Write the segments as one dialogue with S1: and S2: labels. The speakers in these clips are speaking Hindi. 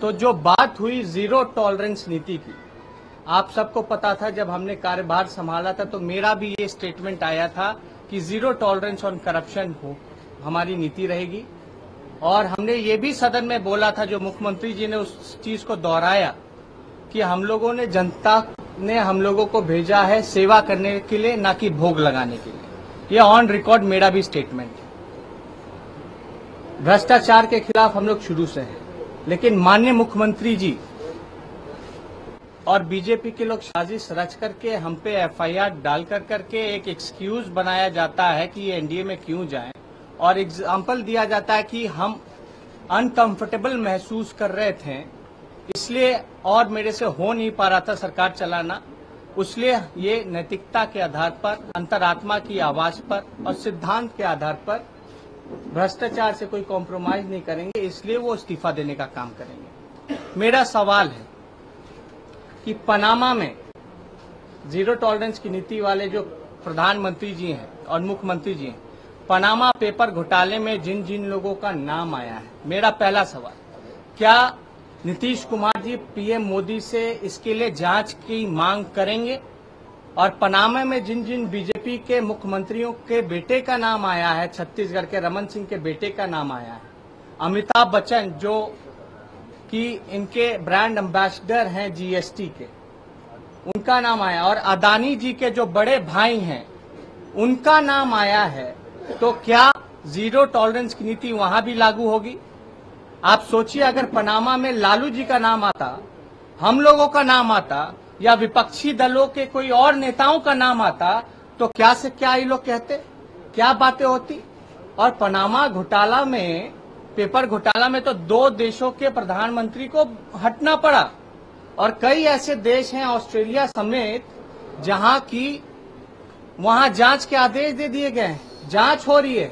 S1: तो जो बात हुई जीरो टॉलरेंस नीति की, आप सबको पता था जब हमने कार्यभार संभाला था तो मेरा भी ये स्टेटमेंट आया था कि जीरो टॉलरेंस ऑन करप्शन हो हमारी नीति रहेगी। और हमने ये भी सदन में बोला था, जो मुख्यमंत्री जी ने उस चीज को दोहराया कि हम लोगों ने, जनता ने हम लोगों को भेजा है सेवा करने के लिए, ना कि भोग लगाने के लिए। ये ऑन रिकॉर्ड मेरा भी स्टेटमेंट है। भ्रष्टाचार के खिलाफ हम लोग शुरू से हैं, लेकिन माननीय मुख्यमंत्री जी और बीजेपी के लोग साजिश रच करके हम पे एफआईआर डाल करके एक एक्सक्यूज बनाया जाता है कि ये एनडीए में क्यों जाएं, और एग्जाम्पल दिया जाता है कि हम अनकंफर्टेबल महसूस कर रहे थे इसलिए, और मेरे से हो नहीं पा रहा था सरकार चलाना, इसलिए ये नैतिकता के आधार पर, अंतरात्मा की आवाज पर और सिद्धांत के आधार पर भ्रष्टाचार से कोई कॉम्प्रोमाइज नहीं करेंगे, इसलिए वो इस्तीफा देने का काम करेंगे। मेरा सवाल है कि पनामा में जीरो टॉलरेंस की नीति वाले जो प्रधानमंत्री जी हैं और मुख्यमंत्री जी हैं, पनामा पेपर घोटाले में जिन जिन लोगों का नाम आया है, मेरा पहला सवाल, क्या नीतीश कुमार जी पीएम मोदी से इसके लिए जांच की मांग करेंगे? और पनामा में जिन जिन बीजेपी के मुख्यमंत्रियों के बेटे का नाम आया है, छत्तीसगढ़ के रमन सिंह के बेटे का नाम आया है, अमिताभ बच्चन जो कि इनके ब्रांड एम्बेसडर हैं जीएसटी के, उनका नाम आया, और अदानी जी के जो बड़े भाई हैं उनका नाम आया है, तो क्या जीरो टॉलरेंस की नीति वहां भी लागू होगी? आप सोचिए, अगर पनामा में लालू जी का नाम आता, हम लोगों का नाम आता, या विपक्षी दलों के कोई और नेताओं का नाम आता, तो क्या से क्या ये लोग कहते, क्या बातें होती। और पनामा घोटाला में, पेपर घोटाला में तो 2 देशों के प्रधानमंत्री को हटना पड़ा, और कई ऐसे देश हैं ऑस्ट्रेलिया समेत जहां की वहां जांच के आदेश दे दिए गए हैं, जांच हो रही है,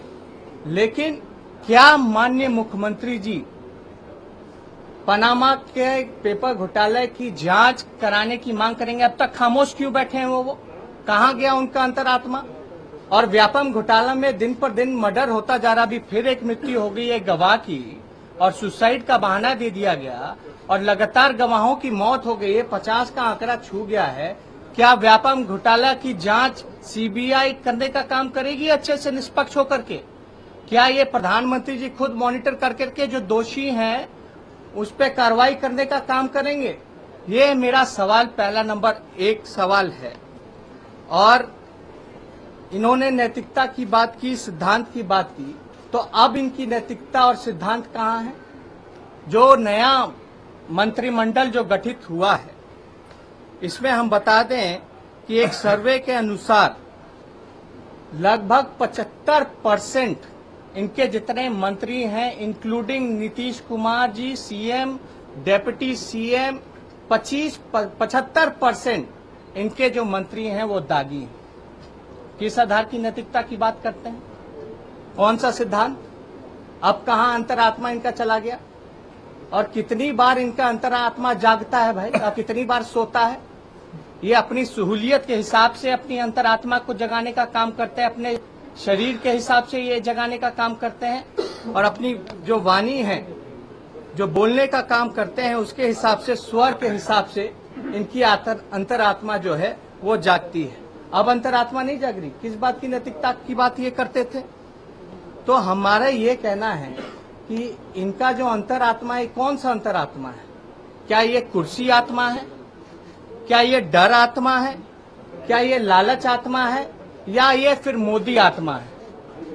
S1: लेकिन क्या माननीय मुख्यमंत्री जी पनामा के पेपर घोटाले की जांच कराने की मांग करेंगे? अब तक खामोश क्यों बैठे हैं वो कहां गया उनका अंतरात्मा? और व्यापम घोटाला में दिन पर दिन मर्डर होता जा रहा, अभी फिर एक मृत्यु हो गई है गवाह की, और सुसाइड का बहाना दे दिया गया, और लगातार गवाहों की मौत हो गई है, 50 का आंकड़ा छू गया है। क्या व्यापम घोटाला की जांच सीबीआई करने का काम करेगी अच्छे से, निष्पक्ष होकर के? क्या ये प्रधानमंत्री जी खुद मॉनिटर करके जो दोषी हैं उस पर कार्रवाई करने का काम करेंगे? ये मेरा सवाल पहला नंबर 1 सवाल है। और इन्होंने नैतिकता की बात की, सिद्धांत की बात की, तो अब इनकी नैतिकता और सिद्धांत कहाँ है? जो नया मंत्रिमंडल जो गठित हुआ है, इसमें हम बता दें कि एक सर्वे के अनुसार लगभग 75% इनके जितने मंत्री हैं, including Nitish Kumar ji CM, deputy CM, 75% इनके जो मंत्री हैं वो दागी हैं। किस आधार की नैतिकता की बात करते हैं? कौन सा सिद्धांत? अब कहां अंतरात्मा इनका चला गया? और कितनी बार इनका अंतरात्मा जागता है भाई, और कितनी बार सोता है? ये अपनी सहूलियत के हिसाब से अपनी अंतरात्मा को जगाने का काम करते हैं, अपने शरीर के हिसाब से ये जगाने का काम करते हैं, और अपनी जो वाणी है, जो बोलने का काम करते हैं, उसके हिसाब से, स्वर के हिसाब से इनकी अंतरात्मा जो है वो जागती है। अब अंतरात्मा नहीं जाग रही। किस बात की नैतिकता की बात ये करते थे? तो हमारा ये कहना है कि इनका जो अंतरात्मा है, कौन सा अंतरात्मा है? क्या ये कुर्सी आत्मा है? क्या ये डर आत्मा है? क्या ये लालच आत्मा है? या ये फिर मोदी आत्मा है?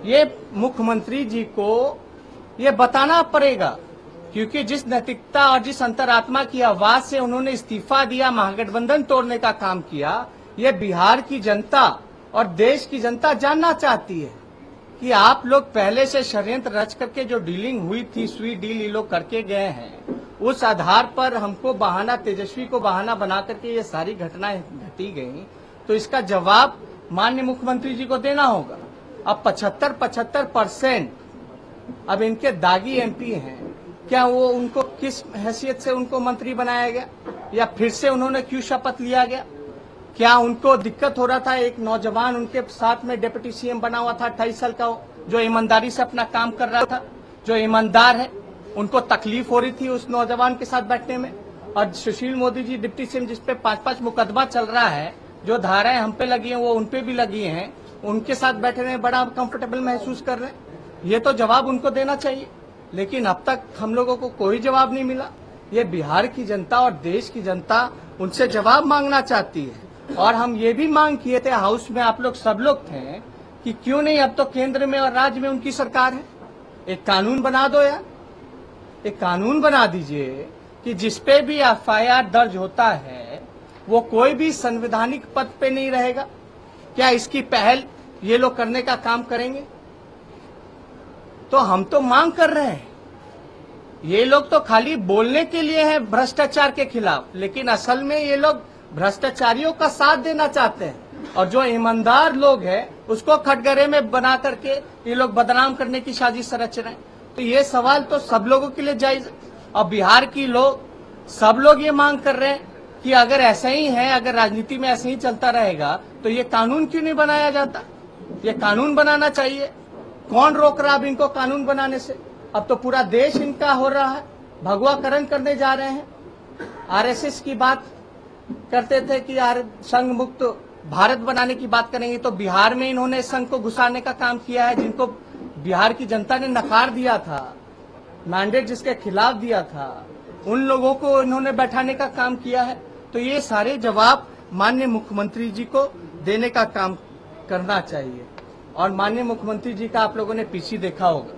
S1: ये मुख्यमंत्री जी को ये बताना पड़ेगा, क्योंकि जिस नैतिकता और जिस अंतरात्मा की आवाज से उन्होंने इस्तीफा दिया, महागठबंधन तोड़ने का काम किया, ये बिहार की जनता और देश की जनता जानना चाहती है कि आप लोग पहले से षड्यंत्र रच करके जो डीलिंग हुई थी, स्वीट डील ये लोग करके गए हैं, उस आधार पर हमको बहाना, तेजस्वी को बहाना बना करके ये सारी घटनाएं घटी गई, तो इसका जवाब माननीय मुख्यमंत्री जी को देना होगा। अब 75% अब इनके दागी एमपी हैं, क्या वो उनको किस हैसियत से उनको मंत्री बनाया गया, या फिर से उन्होंने क्यों शपथ लिया गया? क्या उनको दिक्कत हो रहा था? एक नौजवान उनके साथ में डिप्टी सीएम बना हुआ था, 28 साल का, जो ईमानदारी से अपना काम कर रहा था, जो ईमानदार है, उनको तकलीफ हो रही थी उस नौजवान के साथ बैठने में। और सुशील मोदी जी डिप्टी सीएम जिस पे 5-5 मुकदमा चल रहा है, जो धाराएं हम पे लगी हैं वो उन पे भी लगी हैं, उनके साथ बैठे रहे बड़ा कंफर्टेबल महसूस कर रहे हैं। ये तो जवाब उनको देना चाहिए, लेकिन अब तक हम लोगों को कोई जवाब नहीं मिला। ये बिहार की जनता और देश की जनता उनसे जवाब मांगना चाहती है। और हम ये भी मांग किए थे हाउस में, आप लोग सब लोग थे, कि क्यों नहीं अब तो केंद्र में और राज्य में उनकी सरकार है, एक कानून बना दो यार, एक कानून बना दीजिए कि जिसपे भी एफआईआर दर्ज होता है वो कोई भी संवैधानिक पद पे नहीं रहेगा। क्या इसकी पहल ये लोग करने का काम करेंगे? तो हम तो मांग कर रहे हैं, ये लोग तो खाली बोलने के लिए हैं भ्रष्टाचार के खिलाफ, लेकिन असल में ये लोग भ्रष्टाचारियों का साथ देना चाहते हैं। और जो ईमानदार लोग हैं उसको खटगरे में बना करके ये लोग बदनाम करने की साजिश रच रहे हैं। तो ये सवाल तो सब लोगों के लिए जायज है। और बिहार की लोग सब लोग ये मांग कर रहे हैं कि अगर ऐसा ही है, अगर राजनीति में ऐसे ही चलता रहेगा तो ये कानून क्यों नहीं बनाया जाता? ये कानून बनाना चाहिए। कौन रोक रहा अब इनको कानून बनाने से? अब तो पूरा देश इनका हो रहा है, भगवाकरण करने जा रहे हैं। आरएसएस की बात करते थे कि यार संघ मुक्त भारत बनाने की बात करेंगे, तो बिहार में इन्होंने संघ को घुसाने का काम किया है, जिनको बिहार की जनता ने नकार दिया था, मैंडेट जिसके खिलाफ दिया था, उन लोगों को इन्होंने बैठाने का काम किया है। तो ये सारे जवाब माननीय मुख्यमंत्री जी को देने का काम करना चाहिए। और माननीय मुख्यमंत्री जी का आप लोगों ने पीछे देखा होगा,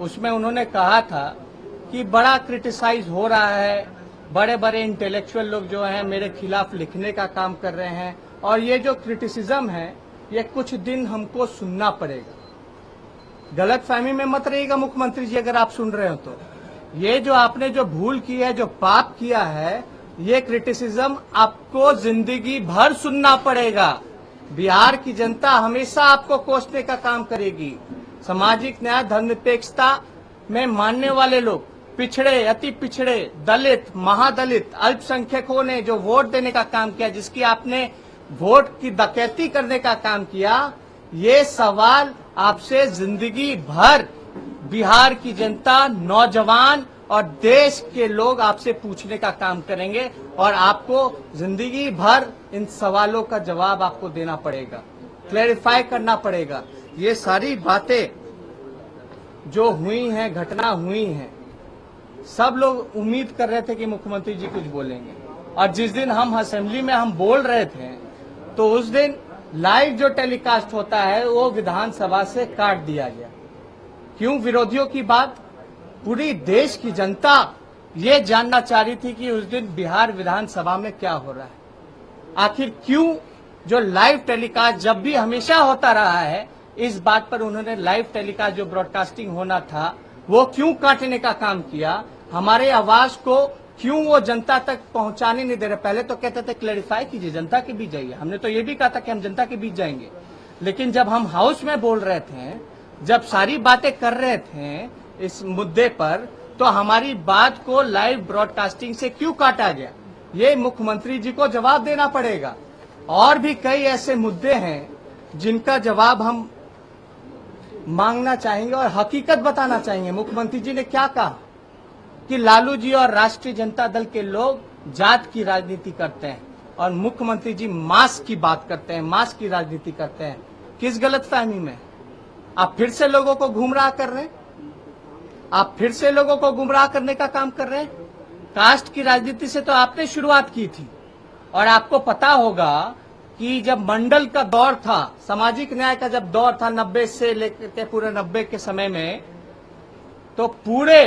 S1: उसमें उन्होंने कहा था कि बड़ा क्रिटिसाइज हो रहा है, बड़े बड़े इंटेलेक्चुअल लोग जो हैं मेरे खिलाफ लिखने का काम कर रहे हैं, और ये जो क्रिटिसिज्म है ये कुछ दिन हमको सुनना पड़ेगा। गलत फहमी में मत रहिएगा मुख्यमंत्री जी, अगर आप सुन रहे हो तो ये जो आपने जो भूल की है, जो पाप किया है, ये क्रिटिसिज्म आपको जिंदगी भर सुनना पड़ेगा। बिहार की जनता हमेशा आपको कोसने का काम करेगी। सामाजिक न्याय, धर्मनिरपेक्षता में मानने वाले लोग, पिछड़े, अति पिछड़े, दलित, महादलित, अल्पसंख्यकों ने जो वोट देने का काम किया, जिसकी आपने वोट की डकैती करने का काम किया, ये सवाल आपसे जिंदगी भर बिहार की जनता, नौजवान और देश के लोग आपसे पूछने का काम करेंगे। और आपको जिंदगी भर इन सवालों का जवाब आपको देना पड़ेगा, क्लैरिफाई करना पड़ेगा। ये सारी बातें जो हुई हैं, घटना हुई हैं, सब लोग उम्मीद कर रहे थे कि मुख्यमंत्री जी कुछ बोलेंगे। और जिस दिन हम असेंबली में हम बोल रहे थे तो उस दिन लाइव जो टेलीकास्ट होता है वो विधानसभा से काट दिया गया। क्यों? विरोधियों की बात पूरी देश की जनता ये जानना चाह रही थी कि उस दिन बिहार विधानसभा में क्या हो रहा है। आखिर क्यों जो लाइव टेलीकास्ट जब भी हमेशा होता रहा है, इस बात पर उन्होंने लाइव टेलीकास्ट जो ब्रॉडकास्टिंग होना था वो क्यों काटने का काम किया? हमारे आवाज को क्यों वो जनता तक पहुंचाने नहीं दे रहे? पहले तो कहते थे क्लैरिफाई कीजिए, जनता के बीच जाइए। हमने तो ये भी कहा था कि हम जनता के बीच जाएंगे, लेकिन जब हम हाउस में बोल रहे थे, जब सारी बातें कर रहे थे इस मुद्दे पर, तो हमारी बात को लाइव ब्रॉडकास्टिंग से क्यों काटा गया? ये मुख्यमंत्री जी को जवाब देना पड़ेगा। और भी कई ऐसे मुद्दे हैं जिनका जवाब हम मांगना चाहेंगे और हकीकत बताना चाहेंगे। मुख्यमंत्री जी ने क्या कहा कि लालू जी और राष्ट्रीय जनता दल के लोग जात की राजनीति करते हैं, और मुख्यमंत्री जी मास की बात करते हैं, मास की राजनीति करते हैं। किस गलतफहमी में? आप फिर से लोगों को गुमराह कर रहे हैं, आप फिर से लोगों को गुमराह करने का काम कर रहे हैं। कास्ट की राजनीति से तो आपने शुरुआत की थी, और आपको पता होगा कि जब मंडल का दौर था, सामाजिक न्याय का जब दौर था 90 से लेकर पूरे 90 के समय में, तो पूरे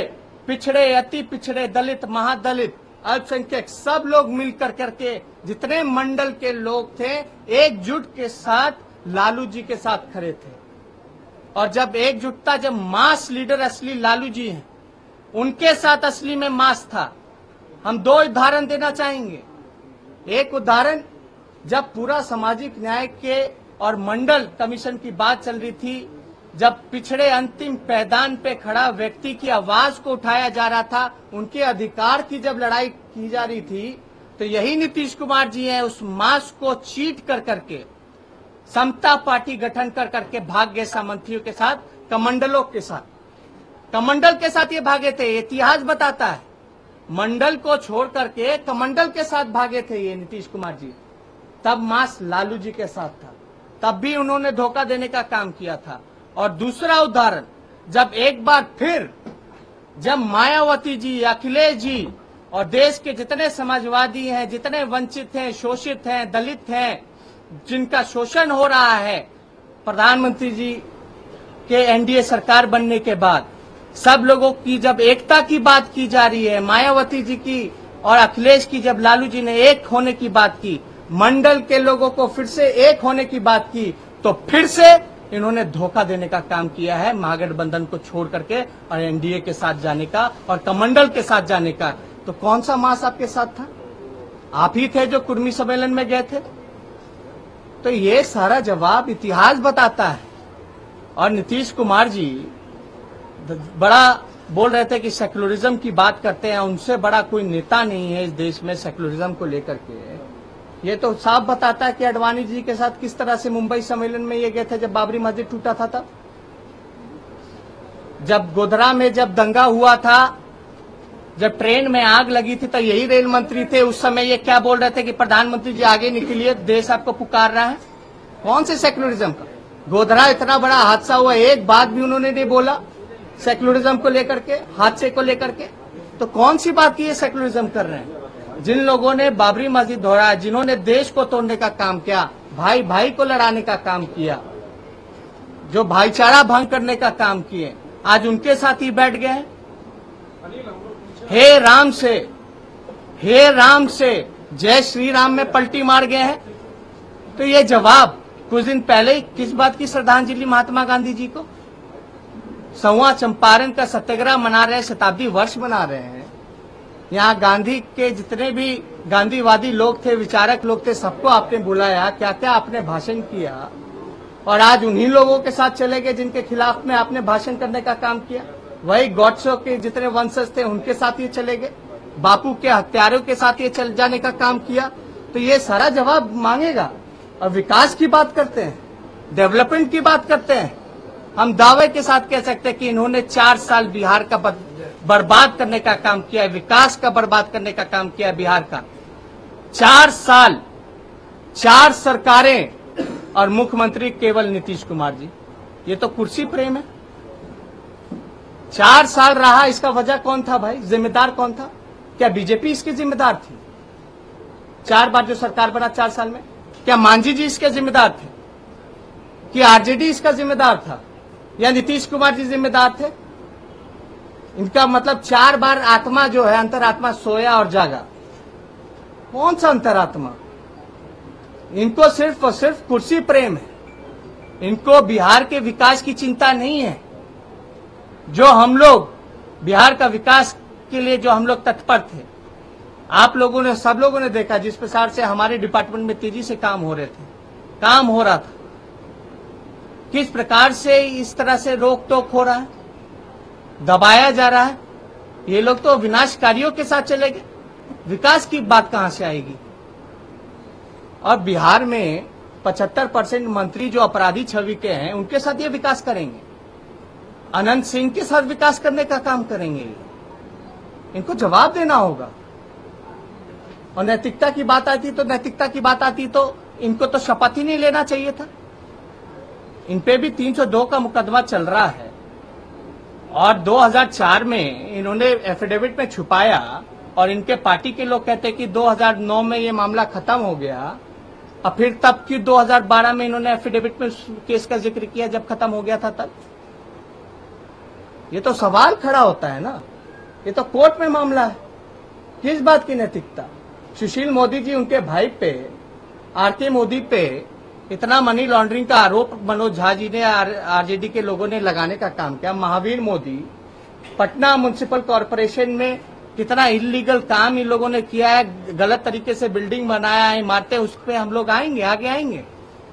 S1: पिछड़े, अति पिछड़े, दलित, महादलित, अल्पसंख्यक सब लोग मिलकर करके जितने मंडल के लोग थे एकजुट के साथ लालू जी के साथ खड़े थे। और जब एकजुटता, जब मास लीडर असली लालू जी हैं, उनके साथ असली में मास था। हम दो उदाहरण देना चाहेंगे। एक उदाहरण, जब पूरा सामाजिक न्याय के और मंडल कमीशन की बात चल रही थी, जब पिछड़े अंतिम पैदान पे खड़ा व्यक्ति की आवाज को उठाया जा रहा था, उनके अधिकार की जब लड़ाई की जा रही थी, तो यही नीतीश कुमार जी हैं उस मास को चीट कर करके समता पार्टी गठन कर करके भाग गए सामंतियों के साथ, कमंडलों के साथ। कमंडल के साथ ये भागे थे, इतिहास बताता है। मंडल को छोड़ करके कमंडल के साथ भागे थे ये नीतीश कुमार जी। तब मास लालू जी के साथ था, तब भी उन्होंने धोखा देने का काम किया था। और दूसरा उदाहरण, जब एक बार फिर जब मायावती जी, अखिलेश जी और देश के जितने समाजवादी हैं, जितने वंचित हैं, शोषित हैं, दलित हैं, जिनका शोषण हो रहा है, प्रधानमंत्री जी के एनडीए सरकार बनने के बाद सब लोगों की जब एकता की बात की जा रही है, मायावती जी की और अखिलेश की जब लालू जी ने एक होने की बात की, मंडल के लोगों को फिर से एक होने की बात की, तो फिर से इन्होंने धोखा देने का काम किया है, महागठबंधन को छोड़ करके और एनडीए के साथ जाने का और कमंडल के साथ जाने का। तो कौन सा मास आपके साथ था? आप ही थे जो कुर्मी सम्मेलन में गए थे। तो ये सारा जवाब इतिहास बताता है। और नीतीश कुमार जी बड़ा बोल रहे थे कि सेक्युलरिज्म की बात करते हैं, उनसे बड़ा कोई नेता नहीं है इस देश में सेक्युलरिज्म को लेकर के। ये तो साफ बताता है कि अडवाणी जी के साथ किस तरह से मुंबई सम्मेलन में ये गए थे जब बाबरी मस्जिद टूटा था, तब जब गोधरा में जब दंगा हुआ था, जब ट्रेन में आग लगी थी, तो यही रेल मंत्री थे उस समय। ये क्या बोल रहे थे कि प्रधानमंत्री जी आगे निकलिए, देश आपको पुकार रहा है। कौन से सेक्युलरिज्म का? गोधरा इतना बड़ा हादसा हुआ, एक बात भी उन्होंने नहीं बोला सेक्युलरिज्म को लेकर के, हादसे को लेकर के। तो कौन सी बात की ये सेक्युलरिज्म कर रहे हैं? जिन लोगों ने बाबरी मस्जिद तोड़ा, जिन्होंने देश को तोड़ने का काम किया, भाई भाई को लड़ाने का काम किया, जो भाईचारा भंग करने का काम किए, आज उनके साथ ही बैठ गए हैं। हे राम से जय श्री राम में पलटी मार गए हैं। तो ये जवाब कुछ दिन पहले किस बात की श्रद्धांजलि महात्मा गांधी जी को? 100वां चंपारण का सत्याग्रह मना रहे हैं, शताब्दी वर्ष मना रहे हैं। यहाँ गांधी के जितने भी गांधीवादी लोग थे, विचारक लोग थे, सबको आपने बुलाया, क्या क्या आपने भाषण किया। और आज उन्हीं लोगों के साथ चले गए जिनके खिलाफ में आपने भाषण करने का काम किया। वही गॉडसे के जितने वंशज थे उनके साथ ये चले गए, बापू के हत्यारों के साथ ये चल जाने का काम किया। तो ये सारा जवाब मांगेगा। और विकास की बात करते हैं, डेवलपमेंट की बात करते हैं, हम दावे के साथ कह सकते हैं कि इन्होंने 4 साल बिहार का बर्बाद करने का काम किया है, विकास का बर्बाद करने का काम किया है बिहार का। 4 साल, 4 सरकारें और मुख्यमंत्री केवल नीतीश कुमार जी। ये तो कुर्सी प्रेम है। 4 साल रहा, इसका वजह कौन था भाई? जिम्मेदार कौन था? क्या बीजेपी इसकी जिम्मेदार थी? 4 बार जो सरकार बना 4 साल में, क्या मांझी जी इसके जिम्मेदार थे? कि आरजेडी इसका जिम्मेदार था? या नीतीश कुमार जी जिम्मेदार थे? इनका मतलब 4 बार आत्मा जो है, अंतरात्मा सोया और जागा। कौन सा अंतरात्मा? इनको सिर्फ और सिर्फ कुर्सी प्रेम है। इनको बिहार के विकास की चिंता नहीं है। जो हम लोग बिहार का विकास के लिए जो हम लोग तत्पर थे, आप लोगों ने, सब लोगों ने देखा जिस प्रकार से हमारे डिपार्टमेंट में तेजी से काम हो रहे थे, काम हो रहा था, किस प्रकार से इस तरह से रोक टोक हो रहा है, दबाया जा रहा है। ये लोग तो विनाशकारियों के साथ चले गए। विकास की बात कहां से आएगी? और बिहार में 75% मंत्री जो अपराधी छवि के हैं, उनके साथ ये विकास करेंगे। अनंत सिंह के साथ विकास करने का काम करेंगे। इनको जवाब देना होगा। और नैतिकता की बात आती तो इनको तो शपथ ही नहीं लेना चाहिए था। इन पे भी 302 का मुकदमा चल रहा है। और 2004 में इन्होंने एफिडेविट में छुपाया, और इनके पार्टी के लोग कहते हैं कि 2009 में ये मामला खत्म हो गया। और फिर तब की 2012 में इन्होंने एफिडेविट में केस का जिक्र किया जब खत्म हो गया था तब। ये तो सवाल खड़ा होता है ना, ये तो कोर्ट में मामला है। किस बात की नैतिकता? सुशील मोदी जी, उनके भाई पे, आरके मोदी पे इतना मनी लॉन्ड्रिंग का आरोप मनोज झा जी ने, आरजेडी के लोगों ने लगाने का काम किया। महावीर मोदी, पटना म्युनिसिपल कॉर्पोरेशन में कितना इलीगल काम इन लोगों ने किया है, गलत तरीके से बिल्डिंग बनाया है, इमारतें, उस पर हम लोग आएंगे, आगे आएंगे।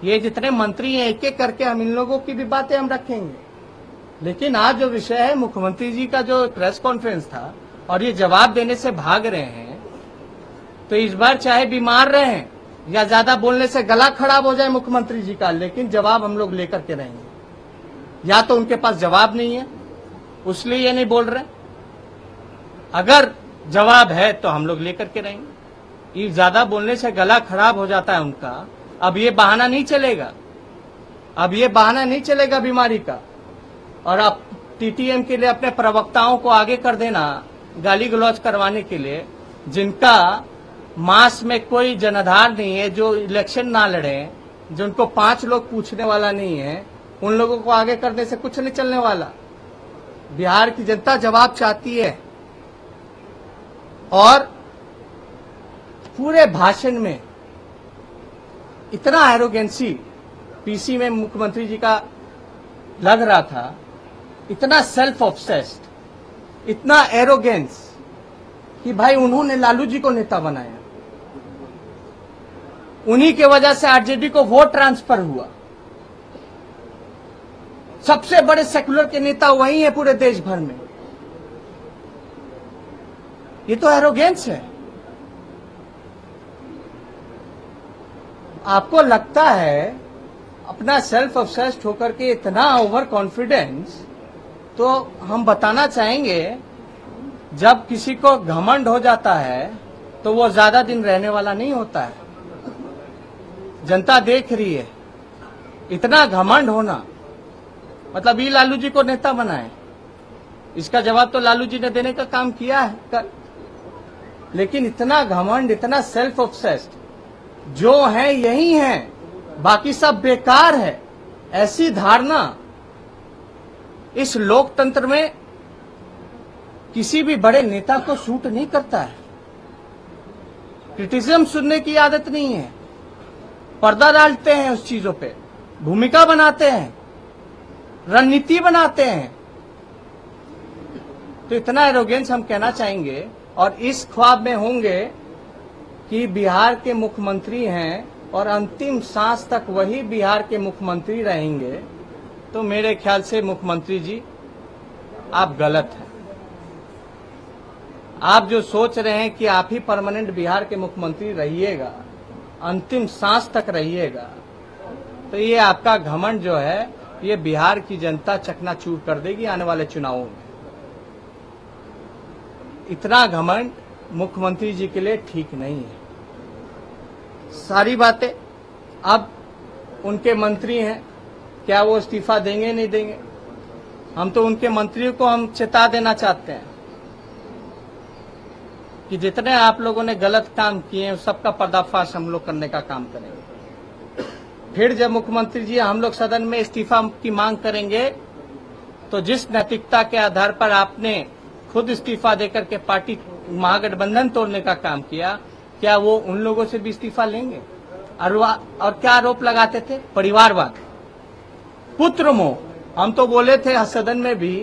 S1: ये जितने मंत्री हैं एक एक करके हम इन लोगों की भी बातें हम रखेंगे। लेकिन आज जो विषय है, मुख्यमंत्री जी का जो प्रेस कॉन्फ्रेंस था और ये जवाब देने से भाग रहे हैं, तो इस बार चाहे बीमार रहे या ज्यादा बोलने से गला खराब हो जाए मुख्यमंत्री जी का, लेकिन जवाब हम लोग लेकर के रहेंगे। या तो उनके पास जवाब नहीं है, उसलिए ये नहीं बोल रहे। अगर जवाब है तो हम लोग लेकर के रहेंगे। ये ज्यादा बोलने से गला खराब हो जाता है उनका। अब ये बहाना नहीं चलेगा, अब ये बहाना नहीं चलेगा बीमारी का। और आप टीटीएम के लिए अपने प्रवक्ताओं को आगे कर देना गाली गलौज करवाने के लिए, जिनका मास में कोई जनाधार नहीं है, जो इलेक्शन ना लड़े, जिनको 5 लोग पूछने वाला नहीं है, उन लोगों को आगे करने से कुछ नहीं चलने वाला। बिहार की जनता जवाब चाहती है। और पूरे भाषण में इतना एरोगेंसी पीसी में मुख्यमंत्री जी का लग रहा था, इतना सेल्फ ऑब्सेस्ड, इतना एरोगेंस कि भाई उन्होंने लालू जी को नेता बनाया, उन्हीं के वजह से आरजेडी को वोट ट्रांसफर हुआ। सबसे बड़े सेकुलर के नेता वही है पूरे देश भर में। ये तो एरोगेंस है। आपको लगता है अपना सेल्फ ऑब्सेस्ड होकर के इतना ओवर कॉन्फिडेंस, तो हम बताना चाहेंगे जब किसी को घमंड हो जाता है तो वो ज्यादा दिन रहने वाला नहीं होता है। जनता देख रही है। इतना घमंड होना मतलब ये लालू जी को नेता बनाए, इसका जवाब तो लालू जी ने देने का काम किया है। लेकिन इतना घमंड, इतना सेल्फ ऑब्सेस्ड, जो है यही है, बाकी सब बेकार है, ऐसी धारणा इस लोकतंत्र में किसी भी बड़े नेता को सूट नहीं करता है। क्रिटिसिज्म सुनने की आदत नहीं है, पर्दा डालते हैं उस चीजों पे, भूमिका बनाते हैं, रणनीति बनाते हैं। तो इतना एरोगेंस हम कहना चाहेंगे। और इस ख्वाब में होंगे कि बिहार के मुख्यमंत्री हैं और अंतिम सांस तक वही बिहार के मुख्यमंत्री रहेंगे, तो मेरे ख्याल से मुख्यमंत्री जी आप गलत हैं। आप जो सोच रहे हैं कि आप ही परमानेंट बिहार के मुख्यमंत्री रहिएगा, अंतिम सांस तक रहिएगा, तो ये आपका घमंड जो है ये बिहार की जनता चकनाचूर कर देगी आने वाले चुनावों में। इतना घमंड मुख्यमंत्री जी के लिए ठीक नहीं है। सारी बातें अब उनके मंत्री हैं, क्या वो इस्तीफा देंगे नहीं देंगे, हम तो उनके मंत्रियों को हम चेता देना चाहते हैं कि जितने आप लोगों ने गलत काम किए हैं सबका पर्दाफाश हम लोग करने का काम करेंगे। फिर जब मुख्यमंत्री जी हम लोग सदन में इस्तीफा की मांग करेंगे, तो जिस नैतिकता के आधार पर आपने खुद इस्तीफा देकर के पार्टी महागठबंधन तोड़ने का काम किया, क्या वो उन लोगों से भी इस्तीफा लेंगे? और क्या आरोप लगाते थे? परिवारवाद, पुत्र मोह। हम तो बोले थे सदन में भी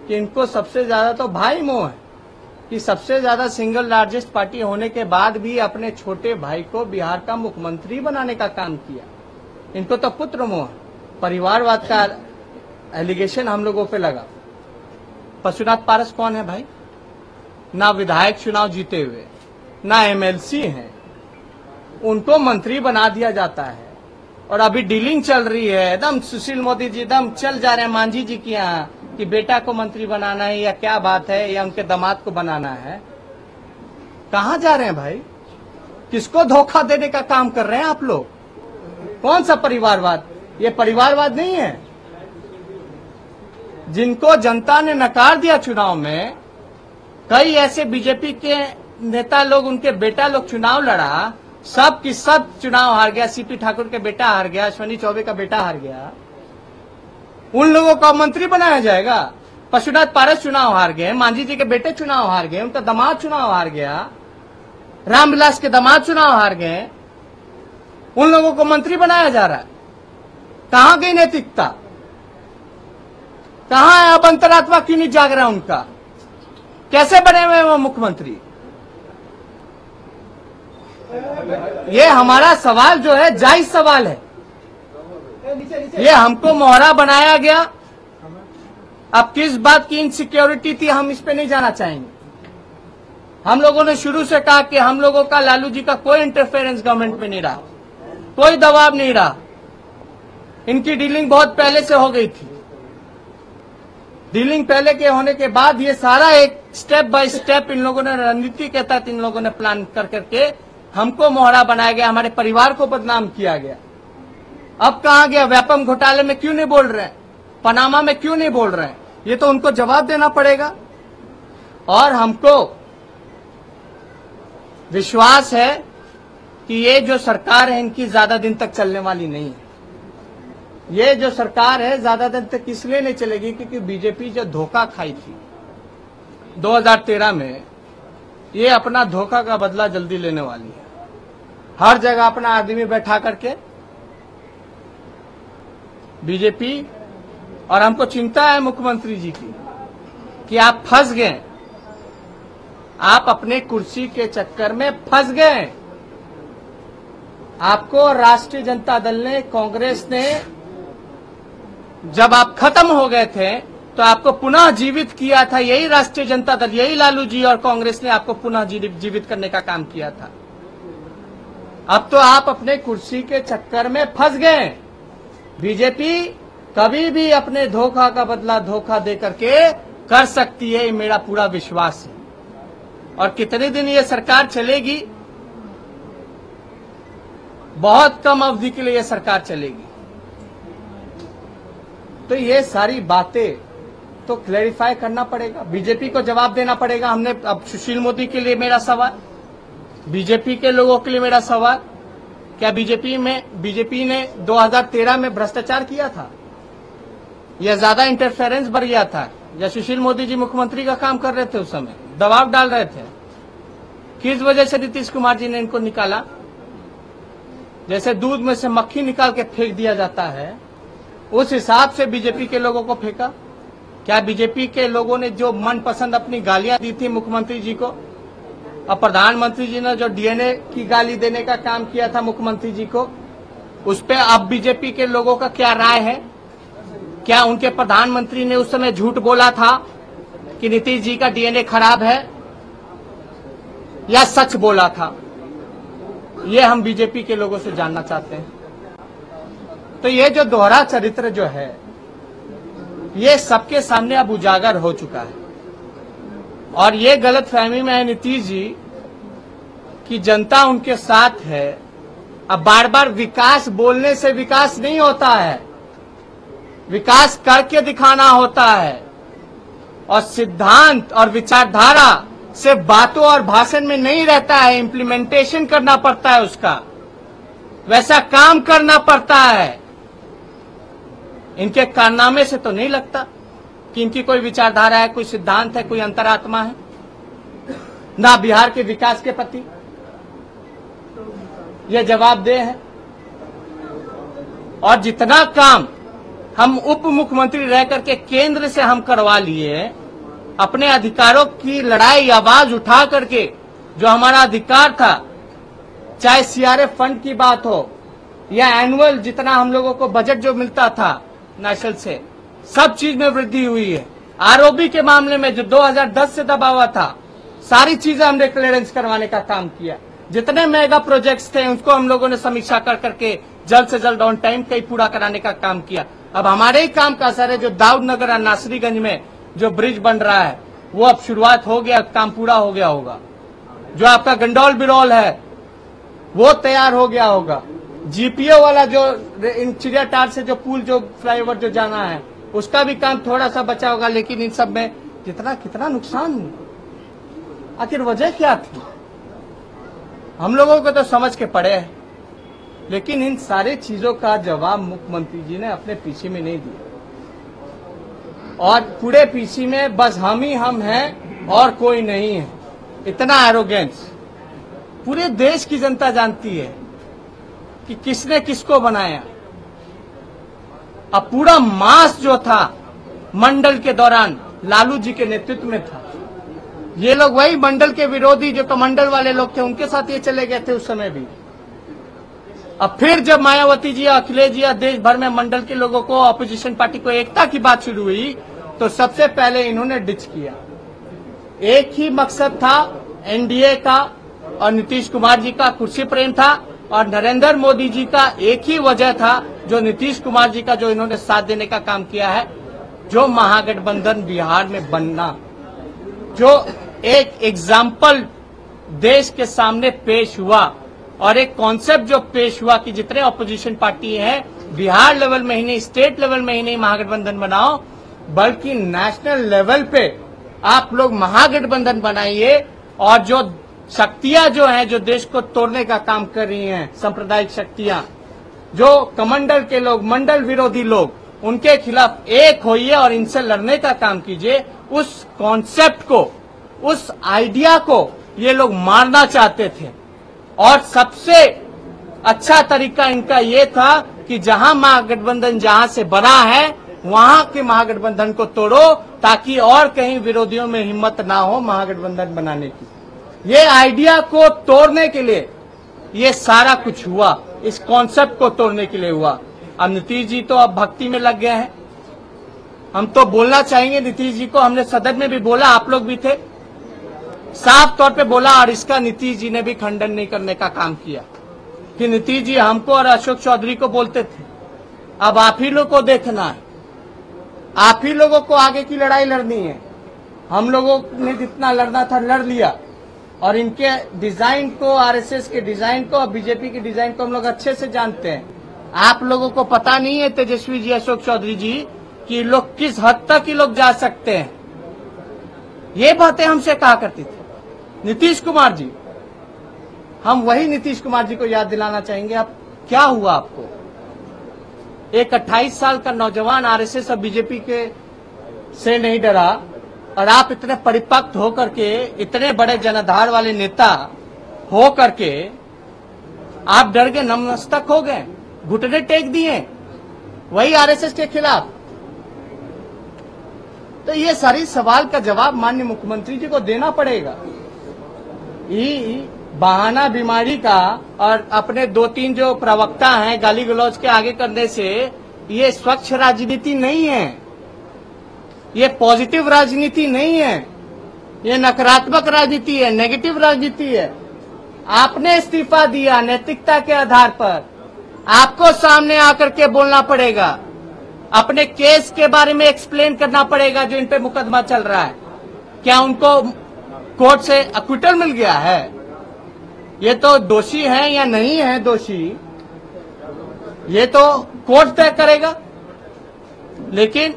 S1: कि इनको सबसे ज्यादा तो भाई मोह है, कि सबसे ज्यादा सिंगल लार्जेस्ट पार्टी होने के बाद भी अपने छोटे भाई को बिहार का मुख्यमंत्री बनाने का काम किया। इनको तो पुत्र मोह, परिवारवाद का एलिगेशन हम लोगों पे लगा। पशुनाथ पारस कौन है भाई? ना विधायक चुनाव जीते हुए, ना एमएलसी हैं, उनको मंत्री बना दिया जाता है। और अभी डीलिंग चल रही है, एकदम सुशील मोदी जी एकदम चल जा रहे हैं मांझी जी के यहाँ कि बेटा को मंत्री बनाना है या क्या बात है, या उनके दामाद को बनाना है। कहाँ जा रहे हैं भाई? किसको धोखा देने का काम कर रहे हैं आप लोग? कौन सा परिवारवाद? ये परिवारवाद नहीं है। जिनको जनता ने नकार दिया चुनाव में, कई ऐसे बीजेपी के नेता लोग, उनके बेटा लोग चुनाव लड़ा, सब की सब चुनाव हार गया। सीपी ठाकुर के बेटा हार गया, अश्विनी चौबे का बेटा हार गया, उन लोगों को मंत्री बनाया जाएगा? पशुनाथ पारस चुनाव हार गए, मांझी जी के बेटे चुनाव हार गए, उनका दामाद चुनाव हार गया, रामविलास के दामाद चुनाव हार गए, उन लोगों को मंत्री बनाया जा रहा है। कहां गई नैतिकता? कहां है? अब अंतरात्मा क्यों नहीं जाग रहा उनका? कैसे बने हुए वो मुख्यमंत्री? ये हमारा सवाल जो है जायज सवाल है। ये हमको मोहरा बनाया गया। अब किस बात की इनसिक्योरिटी थी हम इस पे नहीं जाना चाहेंगे। हम लोगों ने शुरू से कहा कि हम लोगों का लालू जी का कोई इंटरफेरेंस गवर्नमेंट में नहीं रहा, कोई दबाव नहीं रहा। इनकी डीलिंग बहुत पहले से हो गई थी। डीलिंग पहले के होने के बाद ये सारा एक स्टेप बाय स्टेप इन लोगों ने रणनीति के तहत इन लोगों ने प्लान कर करके हमको मोहरा बनाया गया, हमारे परिवार को बदनाम किया गया। अब कहां गया? व्यापम घोटाले में क्यों नहीं बोल रहे हैं? पनामा में क्यों नहीं बोल रहे हैं? ये तो उनको जवाब देना पड़ेगा। और हमको विश्वास है कि ये जो सरकार है इनकी ज्यादा दिन तक चलने वाली नहीं है। ये जो सरकार है ज्यादा दिन तक इसलिए नहीं चलेगी क्योंकि बीजेपी जो धोखा खाई थी 2013 में, ये अपना धोखा का बदला जल्दी लेने वाली है। हर जगह अपना आदमी बैठा करके बीजेपी, और हमको चिंता है मुख्यमंत्री जी की कि आप फंस गए, आप अपने कुर्सी के चक्कर में फंस गए। आपको राष्ट्रीय जनता दल ने, कांग्रेस ने, जब आप खत्म हो गए थे तो आपको पुनः जीवित किया था। यही राष्ट्रीय जनता दल, यही लालू जी और कांग्रेस ने आपको पुनः जीवित करने का काम किया था। अब तो आप अपने कुर्सी के चक्कर में फंस गए। बीजेपी कभी भी अपने धोखा का बदला धोखा दे करके कर सकती है, ये मेरा पूरा विश्वास है। और कितने दिन ये सरकार चलेगी? बहुत कम अवधि के लिए ये सरकार चलेगी। तो ये सारी बातें तो क्लैरिफाई करना पड़ेगा, बीजेपी को जवाब देना पड़ेगा। हमने अब सुशील मोदी के लिए मेरा सवाल, बीजेपी के लोगों के लिए मेरा सवाल, क्या बीजेपी ने 2013 में भ्रष्टाचार किया था या ज्यादा इंटरफेरेंस बढ़ गया था, या सुशील मोदी जी मुख्यमंत्री का काम कर रहे थे, उस समय दबाव डाल रहे थे? किस वजह से नीतीश कुमार जी ने इनको निकाला? जैसे दूध में से मक्खी निकाल के फेंक दिया जाता है, उस हिसाब से बीजेपी के लोगों को फेंका। क्या बीजेपी के लोगों ने जो मनपसंद अपनी गालियां दी थी मुख्यमंत्री जी को, और प्रधानमंत्री जी ने जो डीएनए की गाली देने का काम किया था मुख्यमंत्री जी को, उस पर अब बीजेपी के लोगों का क्या राय है? क्या उनके प्रधानमंत्री ने उस समय झूठ बोला था कि नीतीश जी का डीएनए खराब है, या सच बोला था? ये हम बीजेपी के लोगों से जानना चाहते हैं। तो ये जो दोहरा चरित्र जो है, ये सबके सामने अब उजागर हो चुका है। और ये गलतफहमी में है नीतीश जी कि जनता उनके साथ है। अब बार बार विकास बोलने से विकास नहीं होता है, विकास करके दिखाना होता है। और सिद्धांत और विचारधारा सिर्फ बातों और भाषण में नहीं रहता है, इम्प्लीमेंटेशन करना पड़ता है, उसका वैसा काम करना पड़ता है। इनके कारनामे से तो नहीं लगता कि इनकी कोई विचारधारा है, कोई सिद्धांत है, कोई अंतरात्मा है, ना बिहार के विकास के प्रति यह जवाबदेह है। और जितना काम हम उप मुख्यमंत्री रह करके केंद्र से हम करवा लिए, अपने अधिकारों की लड़ाई आवाज उठा करके, जो हमारा अधिकार था, चाहे सीआरएफ फंड की बात हो या एनुअल जितना हम लोगों को बजट जो मिलता था नेशनल से, सब चीज में वृद्धि हुई है। आरओबी के मामले में जो 2010 से दबा हुआ था, सारी चीजें हमने क्लियरेंस करवाने का काम किया। जितने मेगा प्रोजेक्ट्स थे उनको हम लोगों ने समीक्षा कर करके जल्द से जल्द ऑन टाइम कई पूरा कराने का काम किया। अब हमारे ही काम का असर है। जो दाऊदनगर और नासरीगंज में जो ब्रिज बन रहा है, वो अब शुरुआत हो गया, काम पूरा हो गया होगा। जो आपका गंडौल बिरौल है वो तैयार हो गया होगा। जीपीओ वाला जो चिड़ियाटार से जो पुल, जो फ्लाईओवर जो जाना है, उसका भी काम थोड़ा सा बचा होगा। लेकिन इन सब में कितना नुकसान, आखिर वजह क्या थी? हम लोगों को तो समझ के पड़े है, लेकिन इन सारे चीजों का जवाब मुख्यमंत्री जी ने अपने पीछे में नहीं दिया। और पूरे पीछे में बस हम ही हम हैं और कोई नहीं है, इतना एरोगेंस। पूरे देश की जनता जानती है कि किसने किसको बनाया। अब पूरा मास जो था मंडल के दौरान लालू जी के नेतृत्व में था। ये लोग वही मंडल के विरोधी जो कमंडल वाले लोग थे, उनके साथ ये चले गए थे उस समय भी। अब फिर जब मायावती जी, अखिलेश जी, देश भर में मंडल के लोगों को, ऑपोजिशन पार्टी को एकता की बात शुरू हुई, तो सबसे पहले इन्होंने डिच किया। एक ही मकसद था एनडीए का, और नीतीश कुमार जी का कुर्सी प्रेम था, और नरेंद्र मोदी जी का एक ही वजह था, जो नीतीश कुमार जी का जो इन्होंने साथ देने का काम किया है, जो महागठबंधन बिहार में बनना, जो एक एग्जाम्पल देश के सामने पेश हुआ और एक कॉन्सेप्ट जो पेश हुआ कि जितने ऑपोजिशन पार्टी हैं बिहार लेवल में ही नहीं, स्टेट लेवल में ही नहीं महागठबंधन बनाओ, बल्कि नेशनल लेवल पे आप लोग महागठबंधन बनाइए। और जो शक्तियां जो हैं, जो देश को तोड़ने का काम कर रही हैं, सांप्रदायिक शक्तियां, जो कमंडल के लोग, मंडल विरोधी लोग, उनके खिलाफ एक होइए और इनसे लड़ने का काम कीजिए। उस कॉन्सेप्ट को, उस आइडिया को ये लोग मारना चाहते थे और सबसे अच्छा तरीका इनका ये था कि जहां महागठबंधन जहां से बना है वहां के महागठबंधन को तोड़ो, ताकि और कहीं विरोधियों में हिम्मत ना हो महागठबंधन बनाने की। ये आइडिया को तोड़ने के लिए ये सारा कुछ हुआ, इस कॉन्सेप्ट को तोड़ने के लिए हुआ। अब नीतीश जी तो अब भक्ति में लग गए हैं। हम तो बोलना चाहेंगे नीतीश जी को, हमने सदन में भी बोला, आप लोग भी थे, साफ तौर पे बोला, और इसका नीतीश जी ने भी खंडन नहीं करने का काम किया कि नीतीश जी हमको और अशोक चौधरी को बोलते थे, अब आप ही लोग को देखना है, आप ही लोगों को आगे की लड़ाई लड़नी है। हम लोगों ने जितना लड़ना था लड़ लिया, और इनके डिजाइन को, आरएसएस के डिजाइन को और बीजेपी के डिजाइन को हम लोग अच्छे से जानते हैं। आप लोगों को पता नहीं है तेजस्वी जी, अशोक चौधरी जी, कि लोग किस हद तक ये लोग जा सकते हैं। ये बातें हमसे कहा करती थी नीतीश कुमार जी। हम वही नीतीश कुमार जी को याद दिलाना चाहेंगे। अब क्या हुआ आपको? एक 28 साल का नौजवान आरएसएस और बीजेपी के से नहीं डरा, और आप इतने परिपक्व होकर के, इतने बड़े जनाधार वाले नेता हो करके आप डर गए, नतमस्तक हो गए, घुटने टेक दिए वही आरएसएस के खिलाफ। तो ये सारी सवाल का जवाब माननीय मुख्यमंत्री जी को देना पड़ेगा। ये बहाना बीमारी का और अपने 2-3 जो प्रवक्ता हैं गाली गलौज के आगे करने से ये स्वच्छ राजनीति नहीं है, ये पॉजिटिव राजनीति नहीं है, ये नकारात्मक राजनीति है, नेगेटिव राजनीति है। आपने इस्तीफा दिया नैतिकता के आधार पर, आपको सामने आकर के बोलना पड़ेगा, अपने केस के बारे में एक्सप्लेन करना पड़ेगा जो इन पे मुकदमा चल रहा है। क्या उनको कोर्ट से एक्विटल मिल गया है? ये तो दोषी हैं या नहीं है दोषी, ये तो कोर्ट तय करेगा। लेकिन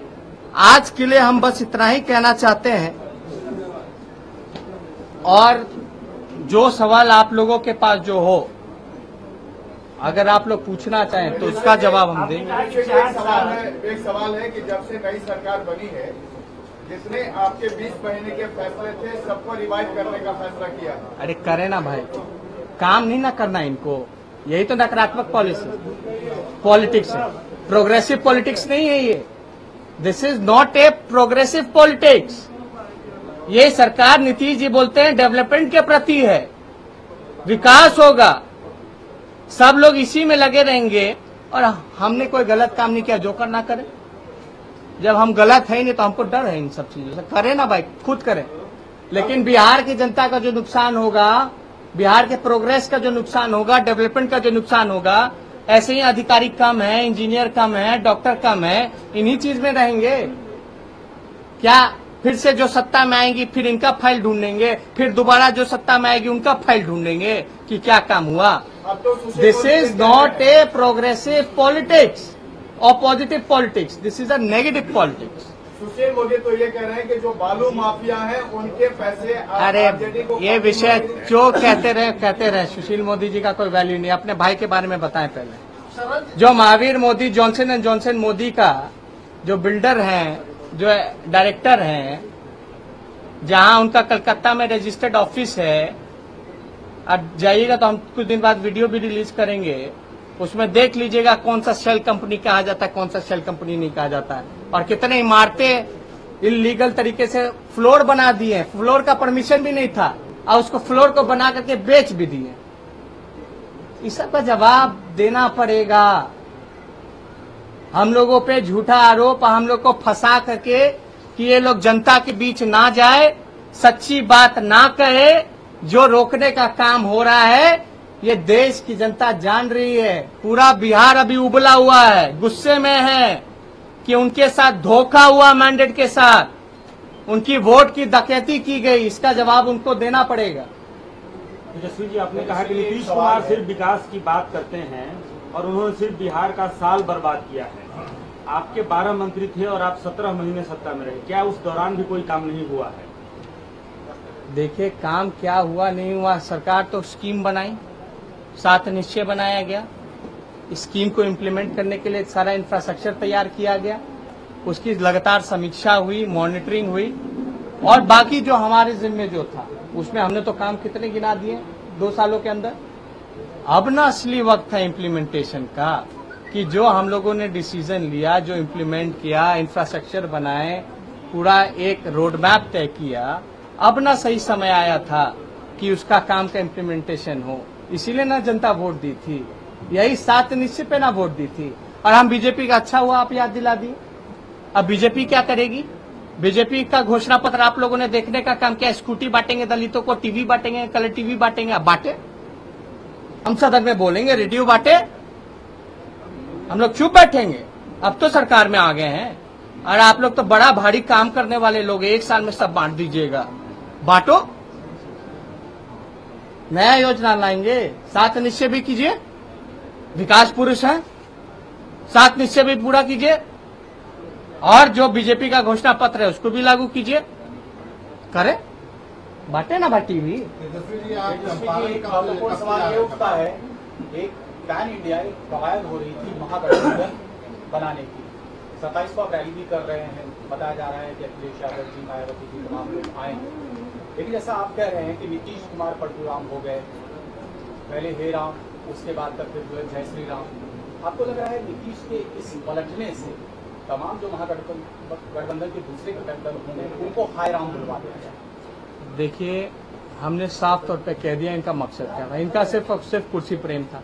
S1: आज के लिए हम बस इतना ही कहना चाहते हैं, और जो सवाल आप लोगों के पास जो हो, अगर आप लोग पूछना चाहें तो उसका जवाब हम देंगे।
S2: एक सवाल है कि जब से नई सरकार बनी है, जिसने आपके 20 महीने के फैसले थे सबको रिवाइज करने का फैसला किया।
S1: अरे करे ना भाई, काम नहीं ना करना इनको, यही तो नकारात्मक पॉलिटिक्स है। प्रोग्रेसिव पॉलिटिक्स नहीं है ये, this is not a progressive politics. ये सरकार, नीतीश जी बोलते हैं डेवलपमेंट के प्रति है, विकास होगा, सब लोग इसी में लगे रहेंगे, और हमने कोई गलत काम नहीं किया, जो करना करें। जब हम गलत है ही नहीं तो हमको डर है इन सब चीजों से। करें ना भाई, खुद करें। लेकिन बिहार की जनता का जो नुकसान होगा, बिहार के प्रोग्रेस का जो नुकसान होगा, डेवलपमेंट का जो नुकसान होगा, ऐसे ही अधिकारी कम है, इंजीनियर कम है, डॉक्टर कम है, इन्हीं चीज में रहेंगे क्या? फिर से जो सत्ता में आएंगी फिर इनका फाइल ढूंढेंगे, फिर दोबारा जो सत्ता में आएगी उनका फाइल ढूंढेंगे कि क्या काम हुआ। This is not a progressive politics और positive politics, this is a negative politics.
S2: Sushil Modi तो ये कह रहे हैं कि जो बालू माफिया है उनके पैसे
S1: अरे ये विषय जो कहते रहे सुशील मोदी जी का कोई वैल्यू नहीं। अपने भाई के बारे में बताएं पहले। जो Mahavir Modi, Johnson and Johnson Modi का जो बिल्डर हैं, जो डायरेक्टर हैं, जहां उनका कलकत्ता में रजिस्टर्ड ऑफिस है, अब जाइएगा तो हम कुछ दिन बाद वीडियो भी रिलीज करेंगे, उसमें देख लीजिएगा कौन सा शेल कंपनी कहा जाता है, कौन सा शेल कंपनी नहीं कहा जाता है, और कितने इमारतें इलीगल तरीके से फ्लोर बना दिए, फ्लोर का परमिशन भी नहीं था और उसको फ्लोर को बना करके बेच भी दिए। इस सब का जवाब देना पड़ेगा। हम लोगों पे झूठा आरोप, हम लोग को फंसा करके कि ये लोग जनता के बीच ना जाए, सच्ची बात ना कहे, जो रोकने का काम हो रहा है ये देश की जनता जान रही है। पूरा बिहार अभी उबला हुआ है, गुस्से में है, कि उनके साथ धोखा हुआ मैंडेट के साथ, उनकी वोट की डकैती की गई, इसका जवाब उनको देना पड़ेगा।
S3: तेजस्वी जी, आपने कहा कि नीतीश कुमार सिर्फ विकास की बात करते हैं और उन्होंने सिर्फ बिहार का साल बर्बाद किया है। आपके 12 मंत्री थे और आप 17 महीने सत्ता में रहे, क्या उस दौरान भी कोई काम नहीं हुआ है?
S1: देखिए, काम क्या हुआ नहीं हुआ, सरकार तो स्कीम बनाई, 7 निश्चय बनाया गया, स्कीम को इम्प्लीमेंट करने के लिए सारा इंफ्रास्ट्रक्चर तैयार किया गया, उसकी लगातार समीक्षा हुई, मॉनिटरिंग हुई, और बाकी जो हमारे जिम्मे जो था उसमें हमने तो काम कितने गिना दिए 2 सालों के अंदर। अब ना असली वक्त है इम्प्लीमेंटेशन का, कि जो हम लोगों ने डिसीजन लिया, जो इम्प्लीमेंट किया, इंफ्रास्ट्रक्चर बनाए, पूरा एक रोड मैप तय किया, अब ना सही समय आया था कि उसका काम का इम्प्लीमेंटेशन हो। इसीलिए ना जनता वोट दी थी, यही 7 निश्चय पे ना वोट दी थी। और हम बीजेपी का अच्छा हुआ आप याद दिला दिए। अब बीजेपी क्या करेगी? बीजेपी का घोषणा पत्र आप लोगों ने देखने का काम किया, स्कूटी बांटेंगे दलितों को, टीवी बांटेंगे, कलर टीवी बांटेंगे। अब बांटे, हम सदन में बोलेंगे, रेडियो बांटे, हम लोग चुप बैठेंगे? अब तो सरकार में आ गए हैं और आप लोग तो बड़ा भारी काम करने वाले लोग, 1 साल में सब बांट दीजिएगा। बांटो, नया योजना लाएंगे, 7 निश्चय भी कीजिए, विकास पुरुष है, 7 निश्चय भी पूरा कीजिए, और जो बीजेपी का घोषणा पत्र है उसको भी लागू कीजिए। करे, बांटे ना भाई टीवी।
S4: सवाल ये उठता है, एक पैन इंडिया एक कवायद हो रही थी महागठबंधन बनाने की, 27 को आप रैली भी कर रहे हैं, बताया जा रहा है कि अखिलेश यादव जी, मायावती जी, तमाम लोग आएंगे, लेकिन जैसा आप कह रहे हैं कि नीतीश कुमार परशुराम हो गए, पहले हे राम, उसके बाद तक फिर जो है जय श्री राम। आपको लग रहा है नीतीश के इस पलटने से तमाम जो महागठबंधन के दूसरे गठबंधन होंगे उनको हाय राम बुलवा दिया जाए?
S1: देखिए, हमने साफ तौर पे कह दिया इनका मकसद क्या था। इनका सिर्फ और सिर्फ कुर्सी प्रेम था।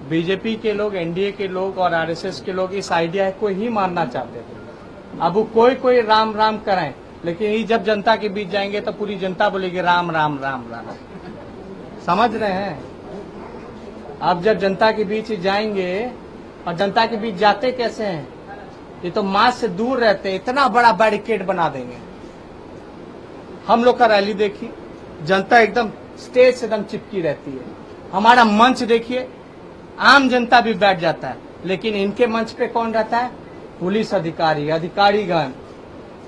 S1: बीजेपी के लोग, एनडीए के लोग और आरएसएस के लोग इस आइडिया को ही मानना चाहते थे। अब वो कोई राम राम कराएं, लेकिन ये जब जनता के बीच जाएंगे तो पूरी जनता बोलेगी राम राम राम राम। समझ रहे हैं? अब जब जनता के बीच जाएंगे, और जनता के बीच जाते कैसे हैं, ये तो मास से दूर रहते हैं, इतना बड़ा बैरिकेड बना देंगे। हम लोग का रैली देखिए, जनता एकदम स्टेज से एकदम चिपकी रहती है। हमारा मंच देखिए, आम जनता भी बैठ जाता है, लेकिन इनके मंच पे कौन रहता है? पुलिस अधिकारी, अधिकारीगण।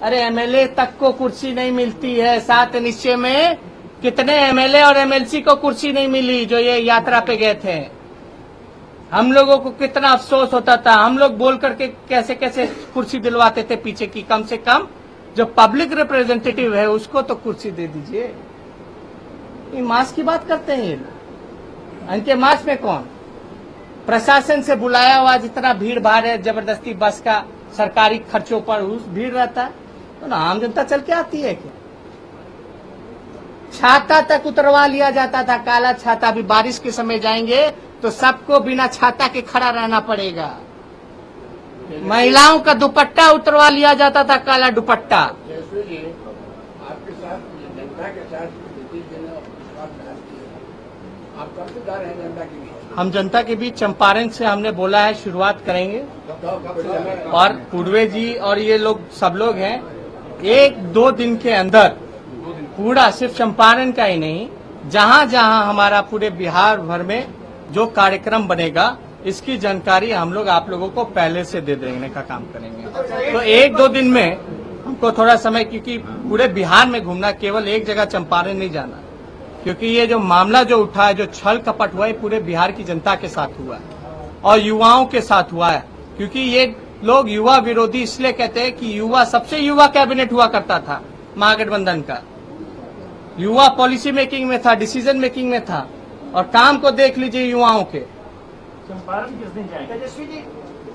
S1: अरे एमएलए तक को कुर्सी नहीं मिलती है। 7 निश्चय में कितने एमएलए और एमएलसी को कुर्सी नहीं मिली जो ये यात्रा पे गए थे। हम लोगों को कितना अफसोस होता था, हम लोग बोल करके कैसे कैसे कुर्सी दिलवाते थे पीछे की। कम से कम जो पब्लिक रिप्रेजेंटेटिव है उसको तो कुर्सी दे दीजिए। ये मास की बात करते हैं ये लोग। इनके मास में कौन? प्रशासन से बुलाया हुआ जितना भीड़ भाड़ है, जबरदस्ती बस का सरकारी खर्चों पर उस भीड़ रहता है, तो ना आम जनता चल के आती है क्या? छाता तक उतरवा लिया जाता था, काला छाता। अभी बारिश के समय जाएंगे तो सबको बिना छाता के खड़ा रहना पड़ेगा। महिलाओं का दुपट्टा उतरवा लिया जाता था, काला दुपट्टा।
S5: आपके साथ जनता के साथ आप कब से जा रहे हैं जनता के बीच?
S1: हम जनता के बीच चंपारण से हमने बोला है शुरुआत करेंगे, और पूर्वे जी और ये लोग सब लोग हैं, 1-2 दिन के अंदर पूरा, सिर्फ चंपारण का ही नहीं, जहां जहां हमारा पूरे बिहार भर में जो कार्यक्रम बनेगा इसकी जानकारी हम लोग आप लोगों को पहले से दे देने का काम करेंगे। तो 1-2 दिन में हमको थोड़ा समय, क्योंकि पूरे बिहार में घूमना, केवल एक जगह चंपारण नहीं जाना, क्योंकि ये जो मामला जो उठा है, जो छल कपट हुआ है, पूरे बिहार की जनता के साथ हुआ है और युवाओं के साथ हुआ है। क्योंकि ये लोग युवा विरोधी इसलिए कहते हैं कि युवा, सबसे युवा कैबिनेट हुआ करता था महागठबंधन का, युवा पॉलिसी मेकिंग में था, डिसीजन मेकिंग में था, और काम को देख लीजिए युवाओं के।
S3: चंपारण किस दिन जाएंगे?
S4: तेजस्वी जी,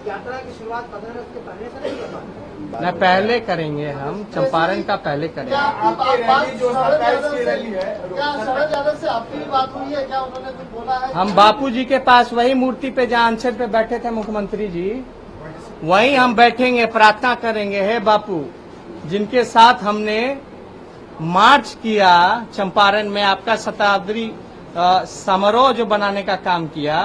S4: यात्रा की शुरुआत 15 अगस्त के पहले से नहीं कर पाए?
S1: न पहले करेंगे, हम चंपारण का पहले करेंगे।
S2: आपकी रैली जो 27 की रैली है,
S4: क्या शरद यादव से आपकी भी बात हुई है? क्या उन्होंने कुछ बोला है?
S1: हम बापू जी के पास, वही मूर्ति पे जहाँ अनशन पे बैठे थे मुख्यमंत्री जी, वहीं हम बैठेंगे, प्रार्थना करेंगे, हे बापू, जिनके साथ हमने मार्च किया चंपारण में, आपका शताब्दी समारोह जो बनाने का काम किया,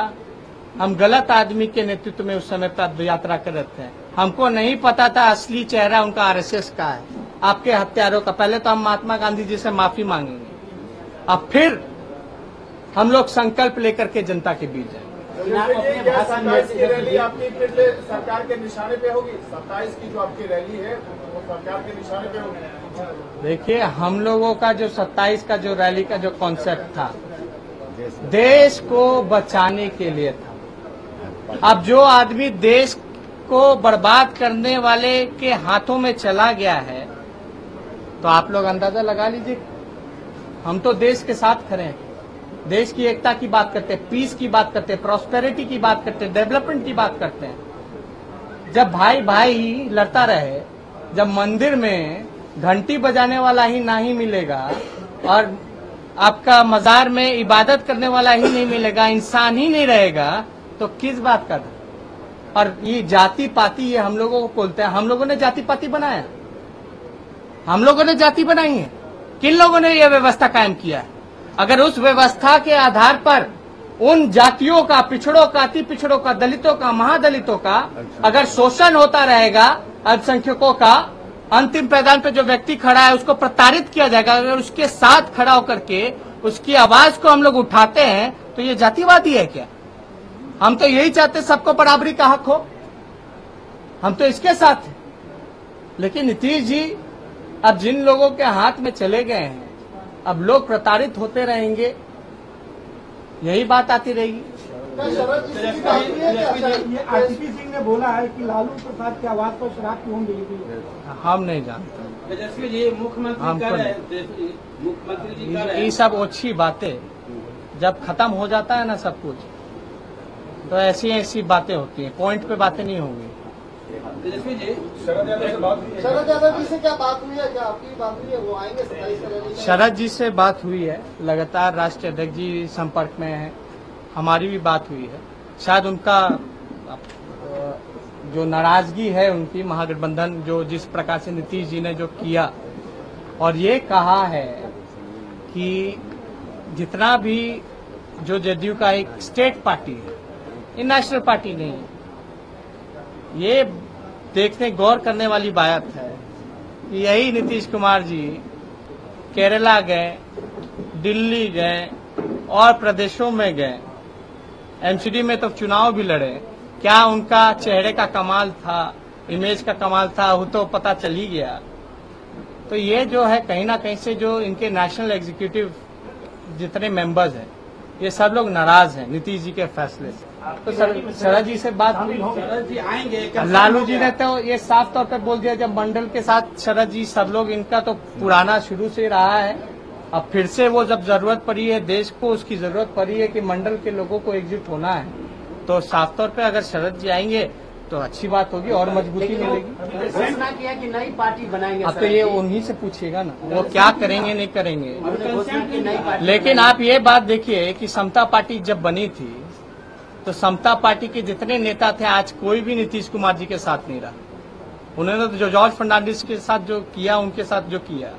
S1: हम गलत आदमी के नेतृत्व में उस समय पद यात्रा कर रहे थे। हमको नहीं पता था असली चेहरा उनका आरएसएस का है, आपके हत्यारों का। पहले तो हम महात्मा गांधी जी से माफी मांगेंगे, अब फिर हम लोग संकल्प लेकर के जनता के बीच जाएंगे।
S2: क्या 27 की रैली आपकी फिर से सरकार के निशाने पे होगी? 27 की जो आपकी रैली है वो सरकार के निशाने पे होगी?
S1: देखिए, हम लोगों का जो 27 का जो रैली का जो कॉन्सेप्ट था, देश को बचाने के लिए था। अब जो आदमी देश को बर्बाद करने वाले के हाथों में चला गया है, तो आप लोग अंदाजा लगा लीजिए। हम तो देश के साथ खड़े हैं, देश की एकता की बात करते हैं, पीस की बात करते हैं, प्रॉस्पेरिटी की बात करते हैं, डेवलपमेंट की बात करते हैं। जब भाई भाई लड़ता रहे, जब मंदिर में घंटी बजाने वाला ही नहीं मिलेगा और आपका मजार में इबादत करने वाला ही नहीं मिलेगा, इंसान ही नहीं रहेगा, तो किस बात का? और ये जाति पाति ये हम लोगों को बोलते हैं। हम लोगों ने जाति पाति बनाया? हम लोगों ने जाति बनाई है? किन लोगों ने यह व्यवस्था कायम किया है? अगर उस व्यवस्था के आधार पर उन जातियों का, पिछड़ों का, अति पिछड़ों का, दलितों का, महादलितों का अगर शोषण होता रहेगा, अल्पसंख्यकों का, अंतिम पैदान पे जो व्यक्ति खड़ा है उसको प्रताड़ित किया जाएगा, अगर उसके साथ खड़ा होकर के उसकी आवाज को हम लोग उठाते हैं, तो ये जातिवादी है क्या? हम तो यही चाहते सबको बराबरी का हक हो, हम तो इसके साथ हैं। लेकिन नीतीश जी अब जिन लोगों के हाथ में चले गए हैं, अब लोग प्रताड़ित होते रहेंगे, यही बात आती रहेगी।
S6: ये आरसीपी सिंह ने बोला है कि लालू प्रसाद की आवाज पर शराब क्यों मिली थी?
S1: हम नहीं जानते,
S3: तेजस्वी जी मुख्यमंत्री कर रहे हैं, मुख्यमंत्री जी कर रहे हैं।
S1: ये सब अच्छी बातें जब खत्म हो जाता है ना सब कुछ, तो ऐसी ऐसी बातें होती हैं, पॉइंट पे बातें नहीं होंगी।
S3: तेजस्वी जी,
S2: शरद यादव जी से क्या बात हुई है? क्या आपकी बात हुई है? वो आएंगे 27 की रैली में?
S1: शरद जी से बात हुई है, लगातार राष्ट्रीय अध्यक्ष जी संपर्क में है, हमारी भी बात हुई है। शायद उनका जो नाराजगी है उनकी महागठबंधन जो जिस प्रकार से नीतीश जी ने जो किया और ये कहा है कि जितना भी जो जदयू का एक स्टेट पार्टी है, ये नेशनल पार्टी नहीं है। ये देखने गौर करने वाली बात है कि यही नीतीश कुमार जी केरला गए, दिल्ली गए और प्रदेशों में गए, एमसीडी में तो चुनाव भी लड़े। क्या उनका चेहरे का कमाल था, इमेज का कमाल था, वो तो पता चल ही गया। तो ये जो है कहीं ना कहीं से जो इनके नेशनल एग्जीक्यूटिव जितने मेंबर्स हैं, ये सब लोग नाराज हैं नीतीश जी के फैसले से। तो शरद जी से बात हुई,
S3: शरद जी आएंगे?
S1: लालू जी ने तो ये साफ तौर पर बोल दिया, जब मंडल के साथ शरद जी सब लोग, इनका तो पुराना शुरू से रहा है। अब फिर से वो जब जरूरत पड़ी है, देश को उसकी जरूरत पड़ी है कि मंडल के लोगों को एकजुट होना है, तो साफ तौर पे अगर शरद जी आएंगे तो अच्छी बात होगी और मजबूती मिलेगी।
S6: घोषणा किया कि नई पार्टी बनाएंगे।
S1: अब तो ये उन्हीं से पूछिएगा ना, वो क्या करेंगे नहीं करेंगे।
S6: घोषणा की नई पार्टी।
S1: लेकिन आप ये बात देखिए कि समता पार्टी जब बनी थी तो समता पार्टी के जितने नेता थे, आज कोई भी नीतीश कुमार जी के साथ नहीं रहा। उन्होंने तो जो जॉर्ज फर्नांडिस के साथ जो किया, उनके साथ जो किया,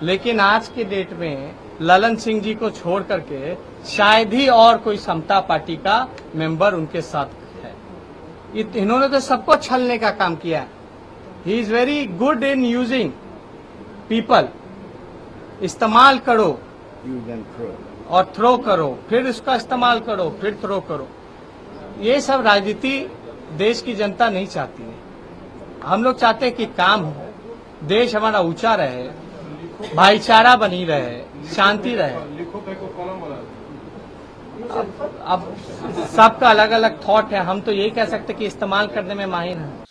S1: लेकिन आज के डेट में ललन सिंह जी को छोड़ करके शायद ही और कोई समता पार्टी का मेंबर उनके साथ है। इन्होंने तो सबको छलने का काम किया। He is very good in using people. इस्तेमाल करो और थ्रो करो, फिर उसका इस्तेमाल करो, फिर थ्रो करो। ये सब राजनीति देश की जनता नहीं चाहती है। हम लोग चाहते हैं कि काम हो, देश हमारा ऊंचा रहे, भाईचारा बनी रहे, शांति रहे। अब सबका अलग अलग थॉट है, हम तो यही कह सकते कि इस्तेमाल करने में माहिर हैं।